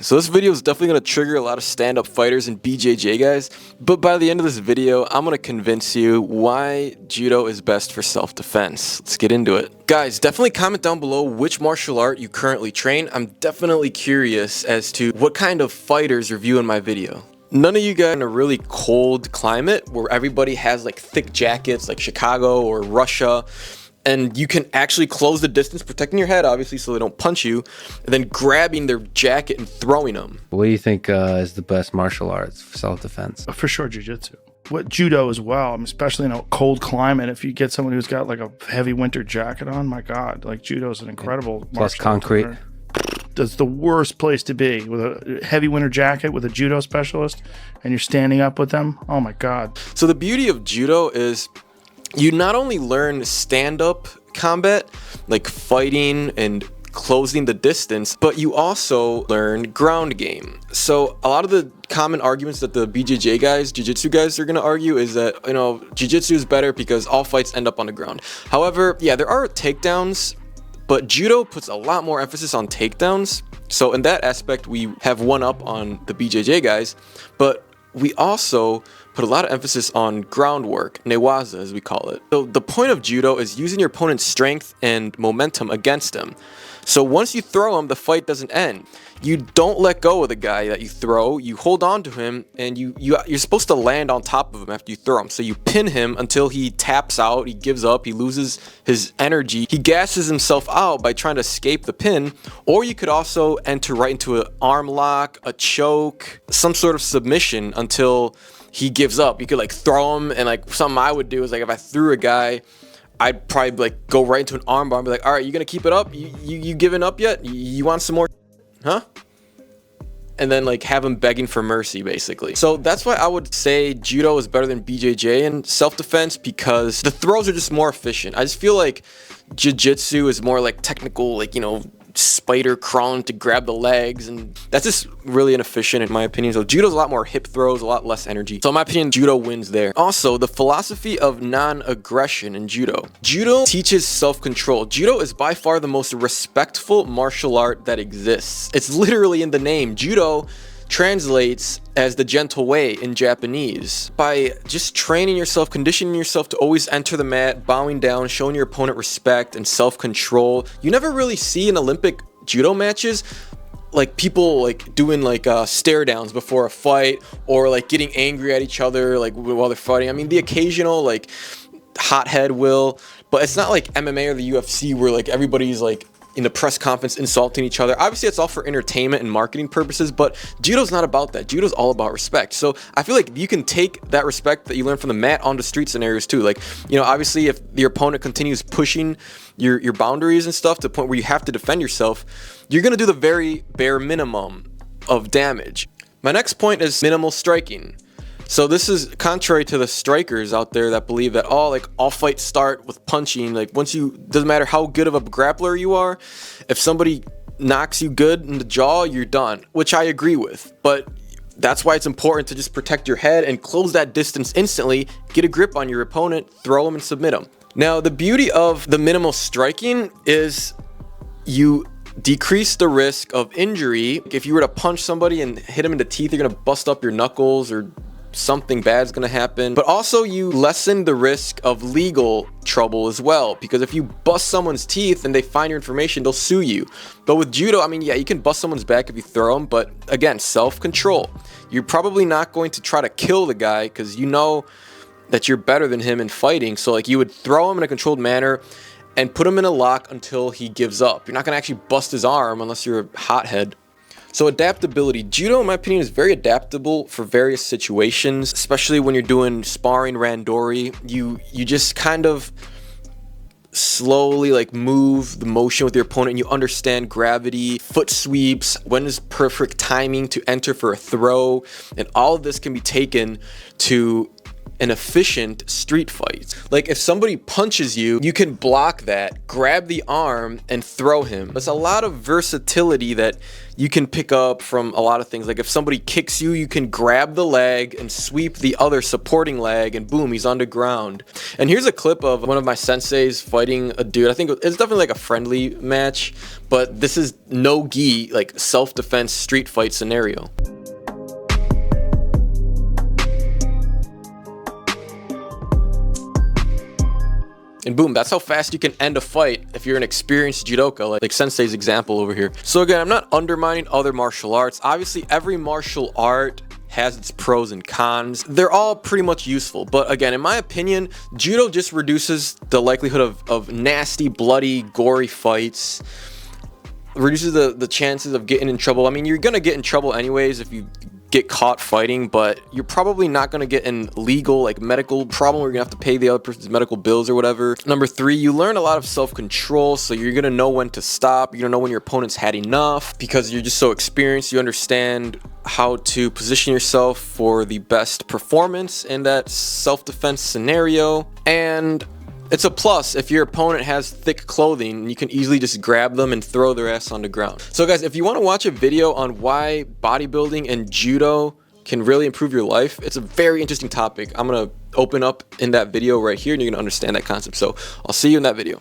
So this video is definitely going to trigger a lot of stand-up fighters and BJJ guys, but by the end of this video, I'm going to convince you why Judo is best for self-defense. Let's get into it. Guys, definitely comment down below which martial art you currently train. I'm definitely curious as to what kind of fighters are viewing my video. None of you guys in a really cold climate where everybody has like thick jackets like Chicago or Russia, and you can actually close the distance, protecting your head obviously so they don't punch you, and then grabbing their jacket and throwing them. What do you think is the best martial arts for self-defense? For sure, jiu-jitsu. What judo as well, especially in a cold climate. If you get someone who's got like a heavy winter jacket on, my God, like judo is an incredible plus concrete. That's the worst place to be, with a heavy winter jacket with a judo specialist, and you're standing up with them. Oh my God. So the beauty of judo is you not only learn stand-up combat, like fighting and closing the distance, but you also learn ground game. So a lot of the common arguments that the BJJ guys, jiu-jitsu guys are going to argue is that, you know, jiu-jitsu is better because all fights end up on the ground. However, yeah, there are takedowns, but judo puts a lot more emphasis on takedowns. So in that aspect, we have one up on the BJJ guys, but we also put a lot of emphasis on groundwork, newaza as we call it. So the point of judo is using your opponent's strength and momentum against him. So once you throw him, the fight doesn't end. You don't let go of the guy that you throw. You hold on to him, and you're supposed to land on top of him after you throw him. So you pin him until he taps out, he gives up, he loses his energy. He gasses himself out by trying to escape the pin, or you could also enter right into an arm lock, a choke, some sort of submission until he gives up. You could like throw him, and like something I would do is like if I threw a guy, I'd probably like go right into an arm bar and be like, all right, you gonna keep it up? You giving up yet? You want some more? Huh? And then like have him begging for mercy basically. So that's why I would say judo is better than BJJ in self-defense, because the throws are just more efficient. I just feel like jiu-jitsu is more like technical, like, you know, spider crawling to grab the legs, and that's just really inefficient in my opinion. So judo's a lot more hip throws, a lot less energy. So in my opinion, judo wins there. Also, the philosophy of non-aggression in judo. Judo teaches self-control. Judo is by far the most respectful martial art that exists. It's literally in the name. Judo translates as the gentle way in Japanese. By just training yourself, conditioning yourself to always enter the mat, bowing down, showing your opponent respect and self-control. You never really see in Olympic judo matches like people like doing like stare downs before a fight, or like getting angry at each other like while they're fighting. I mean, the occasional like hothead will, but it's not like MMA or the UFC where like everybody's like in the press conference insulting each other. Obviously it's all for entertainment and marketing purposes, but judo's not about that. Judo's all about respect. So I feel like you can take that respect that you learn from the mat onto street scenarios too. Like, you know, obviously if your opponent continues pushing your boundaries and stuff to the point where you have to defend yourself, you're going to do the very bare minimum of damage. My next point is minimal striking. So this is contrary to the strikers out there that believe that all fights start with punching. Like doesn't matter how good of a grappler you are, if somebody knocks you good in the jaw, you're done, which I agree with. But that's why it's important to just protect your head and close that distance instantly, get a grip on your opponent, throw them and submit them. Now, the beauty of the minimal striking is you decrease the risk of injury. If you were to punch somebody and hit them in the teeth, you're gonna bust up your knuckles or something bad's gonna happen. But also you lessen the risk of legal trouble as well, because if you bust someone's teeth and they find your information, they'll sue you. But with judo, I mean, yeah, you can bust someone's back if you throw them, but again, self-control. You're probably not going to try to kill the guy because you know that you're better than him in fighting. So like you would throw him in a controlled manner and put him in a lock until he gives up. You're not gonna actually bust his arm unless you're a hothead. So adaptability. Judo, in my opinion, is very adaptable for various situations, especially when you're doing sparring randori. You just kind of slowly like move the motion with your opponent, and you understand gravity, foot sweeps, when is perfect timing to enter for a throw, and all of this can be taken to and efficient street fights. Like if somebody punches you, you can block that, grab the arm, and throw him. There's a lot of versatility that you can pick up from a lot of things. Like if somebody kicks you, you can grab the leg and sweep the other supporting leg, and boom, he's on the ground. And here's a clip of one of my senseis fighting a dude. I think it's definitely like a friendly match, but this is no gi, like self-defense street fight scenario. And boom, that's how fast you can end a fight if you're an experienced judoka, like Sensei's example over here. So again, I'm not undermining other martial arts. Obviously, every martial art has its pros and cons. They're all pretty much useful. But again, in my opinion, judo just reduces the likelihood of nasty, bloody, gory fights. Reduces the chances of getting in trouble. I mean, you're gonna get in trouble anyways if you get caught fighting, but you're probably not going to get in legal, like medical problem where you're going to have to pay the other person's medical bills or whatever. Number 3, you learn a lot of self-control, so you're going to know when to stop. You're going to know when your opponent's had enough because you're just so experienced. You understand how to position yourself for the best performance in that self-defense scenario. And it's a plus if your opponent has thick clothing, you can easily just grab them and throw their ass on the ground. So guys, if you want to watch a video on why bodybuilding and judo can really improve your life, it's a very interesting topic. I'm going to open up in that video right here and you're going to understand that concept. So I'll see you in that video.